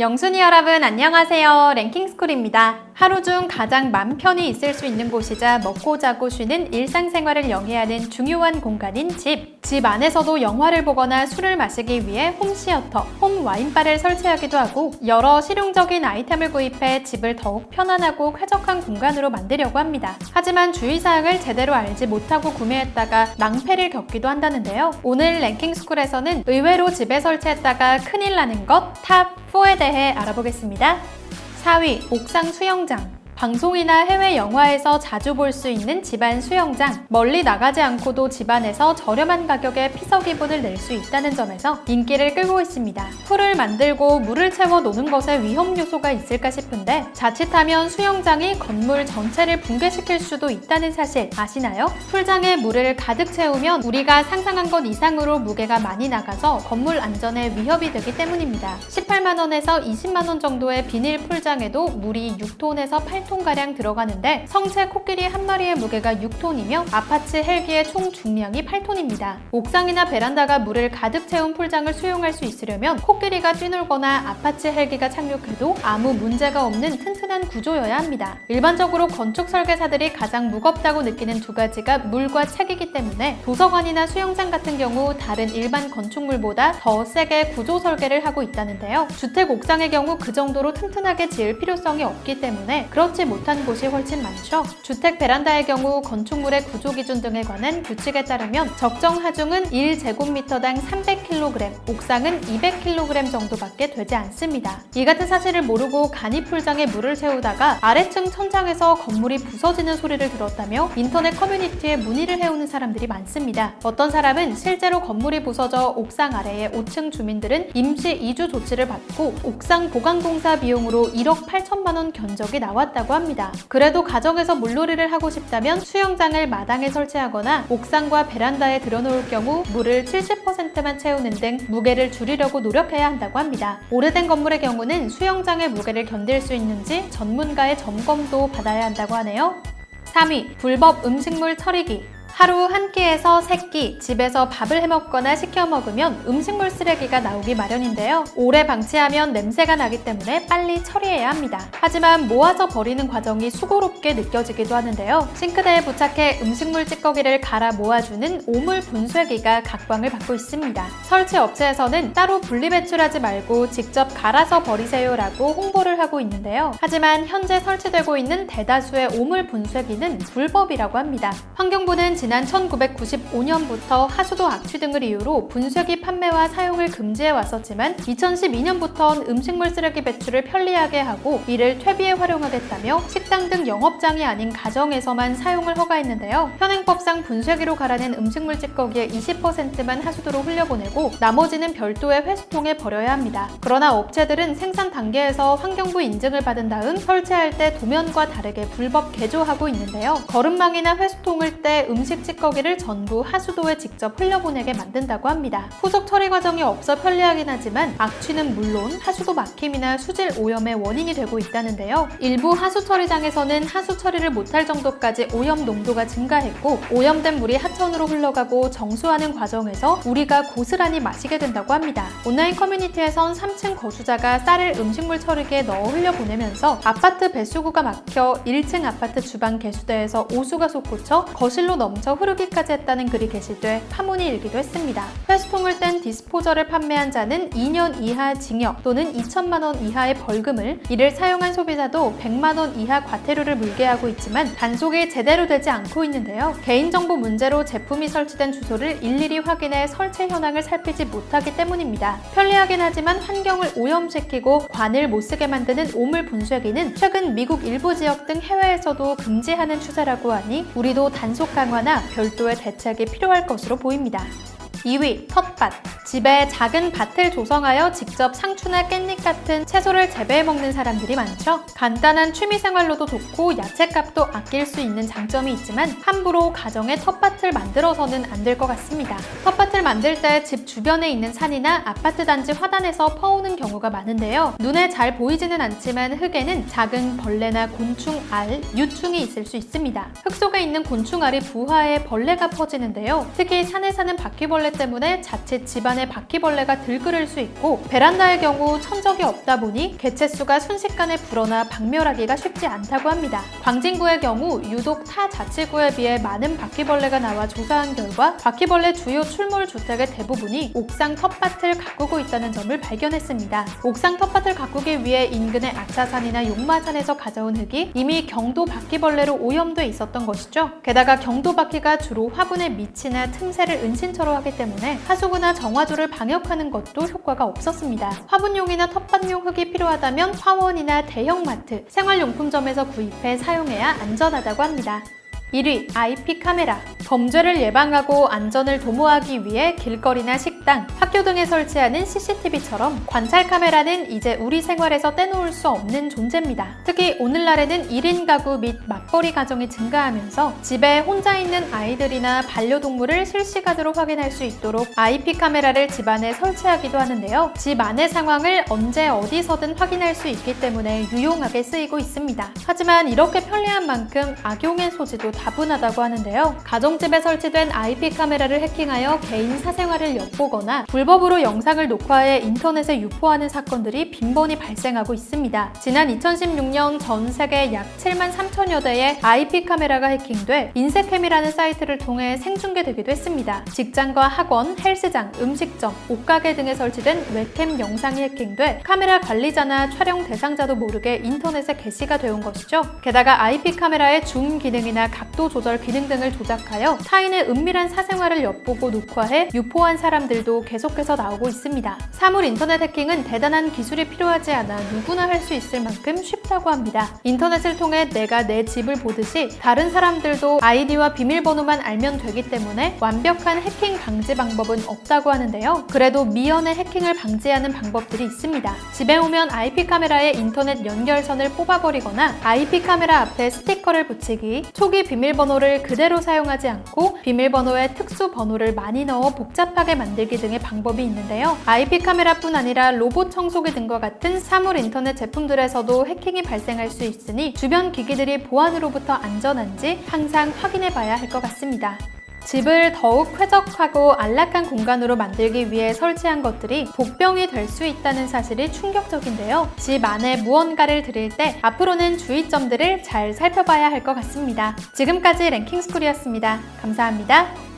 영순이 여러분 안녕하세요. 랭킹스쿨입니다. 하루 중 가장 맘 편히 있을 수 있는 곳이자 먹고 자고 쉬는 일상생활을 영위하는 중요한 공간인 집. 집 안에서도 영화를 보거나 술을 마시기 위해 홈시어터, 홈와인바를 설치하기도 하고 여러 실용적인 아이템을 구입해 집을 더욱 편안하고 쾌적한 공간으로 만들려고 합니다. 하지만 주의사항을 제대로 알지 못하고 구매했다가 낭패를 겪기도 한다는데요. 오늘 랭킹스쿨에서는 의외로 집에 설치했다가 큰일 나는 것 탑4에 대해 알아보겠습니다. 4위, 옥상 수영장. 방송이나 해외 영화에서 자주 볼 수 있는 집안 수영장. 멀리 나가지 않고도 집안에서 저렴한 가격에 피서 기분을 낼 수 있다는 점에서 인기를 끌고 있습니다. 풀을 만들고 물을 채워 노는 것에 위험 요소가 있을까 싶은데 자칫하면 수영장이 건물 전체를 붕괴시킬 수도 있다는 사실 아시나요? 풀장에 물을 가득 채우면 우리가 상상한 것 이상으로 무게가 많이 나가서 건물 안전에 위협이 되기 때문입니다. 18만 원에서 20만 원 정도의 비닐 풀장에도 물이 6톤에서 8톤가량 들어가는데 성체 코끼리 한 마리의 무게가 6톤이며 아파트 헬기의 총 중량이 8톤입니다. 옥상이나 베란다가 물을 가득 채운 풀장을 수용할 수 있으려면 코끼리가 뛰놀거나 아파트 헬기가 착륙해도 아무 문제가 없는 튼튼한 구조여야 합니다. 일반적으로 건축 설계사들이 가장 무겁다고 느끼는 두 가지가 물과 책이기 때문에 도서관이나 수영장 같은 경우 다른 일반 건축물보다 더 세게 구조 설계를 하고 있다는데요. 주택 옥상의 경우 그 정도로 튼튼하게 지을 필요성이 없기 때문에 그렇지 못한 곳이 훨씬 많죠. 주택 베란다의 경우 건축물의 구조 기준 등에 관한 규칙에 따르면 적정 하중은 1제곱미터당 300kg, 옥상은 200kg 정도밖에 되지 않습니다. 이 같은 사실을 모르고 간이 풀장에 물을 채우다가 아래층 천장에서 건물이 부서지는 소리를 들었다며 인터넷 커뮤니티에 문의를 해오는 사람들이 많습니다. 어떤 사람은 실제로 건물이 부서져 옥상 아래의 5층 주민들은 임시 이주 조치를 받고 옥상 보강공사 비용으로 1억 8천만 원 견적이 나왔다고 합니다. 그래도 가정에서 물놀이를 하고 싶다면 수영장을 마당에 설치하거나 옥상과 베란다에 들여놓을 경우 물을 70%만 채우는 등 무게를 줄이려고 노력해야 한다고 합니다. 오래된 건물의 경우는 수영장의 무게를 견딜 수 있는지 전문가의 점검도 받아야 한다고 하네요. 3위, 불법 음식물 처리기. 하루 한 끼에서 3끼 집에서 밥을 해먹거나 시켜 먹으면 음식물 쓰레기가 나오기 마련인데요. 오래 방치하면 냄새가 나기 때문에 빨리 처리해야 합니다. 하지만 모아서 버리는 과정이 수고롭게 느껴지기도 하는데요. 싱크대에 부착해 음식물 찌꺼기를 갈아 모아주는 오물 분쇄기가 각광을 받고 있습니다. 설치 업체에서는 따로 분리배출하지 말고 직접 갈아서 버리세요라고 홍보를 하고 있는데요. 하지만 현재 설치되고 있는 대다수의 오물 분쇄기는 불법이라고 합니다. 환경부는 지난 1995년부터 하수도 악취 등을 이유로 분쇄기 판매와 사용을 금지해 왔었지만 2012년부터는 음식물 쓰레기 배출을 편리하게 하고 이를 퇴비에 활용하겠다며 식당 등 영업장이 아닌 가정에서만 사용을 허가했는데요. 현행법상 분쇄기로 갈아낸 음식물 찌꺼기의 20%만 하수도로 흘려보내고 나머지는 별도의 회수통에 버려야 합니다. 그러나 업체들은 생산 단계에서 환경부 인증을 받은 다음 설치할 때 도면과 다르게 불법 개조하고 있는데요. 거름망이나 회수통을 떼 음식 찌꺼기를 전부 하수도에 직접 흘려보내게 만든다고 합니다. 후속 처리 과정이 없어 편리하긴 하지만 악취는 물론 하수도 막힘이나 수질 오염의 원인이 되고 있다는데요. 일부 하수 처리장에서는 하수 처리를 못할 정도까지 오염 농도가 증가했고 오염된 물이 하천으로 흘러가고 정수하는 과정에서 우리가 고스란히 마시게 된다고 합니다. 온라인 커뮤니티에선 3층 거주자가 쌀을 음식물 처리기에 넣어 흘려보내면서 아파트 배수구가 막혀 1층 아파트 주방 개수대에서 오수가 솟구쳐 거실로 넘쳐 흐르기까지 했다는 글이 게시돼 파문이 일기도 했습니다. 회수통을 뗀 디스포저를 판매한 자는 2년 이하 징역 또는 2천만 원 이하의 벌금을, 이를 사용한 소비자도 100만 원 이하 과태료를 물게 하고 있지만 단속이 제대로 되지 않고 있는데요. 개인정보 문제로 제품이 설치된 주소를 일일이 확인해 설치 현황을 살피지 못하기 때문입니다. 편리하긴 하지만 환경을 오염시키고 관을 못쓰게 만드는 오물 분쇄기는 최근 미국 일부 지역 등 해외에서도 금지하는 추세라고 하니 우리도 단속 강화나 별도의 대책이 필요할 것으로 보입니다. 2위, 텃밭. 집에 작은 밭을 조성하여 직접 상추나 깻잎 같은 채소를 재배해 먹는 사람들이 많죠. 간단한 취미생활로도 좋고 야채값도 아낄 수 있는 장점이 있지만 함부로 가정에 텃밭을 만들어서는 안 될 것 같습니다. 텃밭을 만들 때 집 주변에 있는 산이나 아파트 단지 화단에서 퍼오는 경우가 많은데요. 눈에 잘 보이지는 않지만 흙에는 작은 벌레나 곤충 알, 유충이 있을 수 있습니다. 흙 속에 있는 곤충 알이 부화해 벌레가 퍼지는데요. 특히 산에 사는 바퀴벌레 소외 때문에 자칫 집안에 바퀴벌레가 들끓을 수 있고, 베란다의 경우 천적이 없다 보니 개체수가 순식간에 불어나 박멸하기가 쉽지 않다고 합니다. 광진구의 경우 유독 타 자치구에 비해 많은 바퀴벌레가 나와 조사한 결과 바퀴벌레 주요 출몰 주택의 대부분이 옥상 텃밭을 가꾸고 있다는 점을 발견했습니다. 옥상 텃밭을 가꾸기 위해 인근의 아차산이나 용마산에서 가져온 흙이 이미 경도 바퀴벌레로 오염돼 있었던 것이죠. 게다가 경도 바퀴가 주로 화분의 밑이나 틈새를 은신처로 하기 때문에 하수구나 정화조를 방역하는 것도 효과가 없었습니다. 화분용이나 텃밭용 흙이 필요하다면 화원이나 대형마트, 생활용품점에서 구입해 사용해야 안전하다고 합니다. 1위, IP 카메라. 범죄를 예방하고 안전을 도모하기 위해 길거리나 식당, 학교 등에 설치하는 CCTV처럼 관찰 카메라는 이제 우리 생활에서 떼놓을 수 없는 존재입니다. 특히 오늘날에는 1인 가구 및 맞벌이 가정이 증가하면서 집에 혼자 있는 아이들이나 반려동물을 실시간으로 확인할 수 있도록 IP 카메라를 집안에 설치하기도 하는데요. 집 안의 상황을 언제 어디서든 확인할 수 있기 때문에 유용하게 쓰이고 있습니다. 하지만 이렇게 편리한 만큼 악용의 소지도 다분하다고 하는데요. 가정집에 설치된 IP 카메라를 해킹하여 개인 사생활을 엿보거나 불법으로 영상을 녹화해 인터넷에 유포하는 사건들이 빈번히 발생하고 있습니다. 지난 2016년 전 세계 약 7만 3천여 대의 IP 카메라가 해킹돼 인세캠이라는 사이트를 통해 생중계되기도 했습니다. 직장과 학원, 헬스장, 음식점, 옷가게 등에 설치된 웹캠 영상이 해킹돼 카메라 관리자나 촬영 대상자도 모르게 인터넷에 게시가 되온 것이죠. 게다가 IP 카메라의 줌 기능이나 각도 조절 기능 등을 조작하여 타인의 은밀한 사생활을 엿보고 녹화해 유포한 사람들도 계속해서 나오고 있습니다. 사물 인터넷 해킹은 대단한 기술이 필요하지 않아 누구나 할 수 있을 만큼 쉽다고 합니다. 인터넷을 통해 내가 내 집을 보듯이 다른 사람들도 아이디와 비밀번호만 알면 되기 때문에 완벽한 해킹 방지 방법은 없다고 하는데요. 그래도 미연의 해킹을 방지하는 방법들이 있습니다. 집에 오면 IP 카메라에 인터넷 연결선을 뽑아버리거나 IP 카메라 앞에 스티커를 붙이기, 초기 비밀번호를 그대로 사용하지 않고 비밀번호에 특수 번호를 많이 넣어 복잡하게 만들기 등의 방법이 있는데요. IP 카메라뿐 아니라 로봇 청소기 등과 같은 사물 인터넷 제품들에서도 해킹이 발생할 수 있으니 주변 기기들이 보안으로부터 안전한지 항상 확인해 봐야 할 것 같습니다. 집을 더욱 쾌적하고 안락한 공간으로 만들기 위해 설치한 것들이 복병이 될 수 있다는 사실이 충격적인데요. 집 안에 무언가를 들일 때 앞으로는 주의점들을 잘 살펴봐야 할 것 같습니다. 지금까지 랭킹스쿨이었습니다. 감사합니다.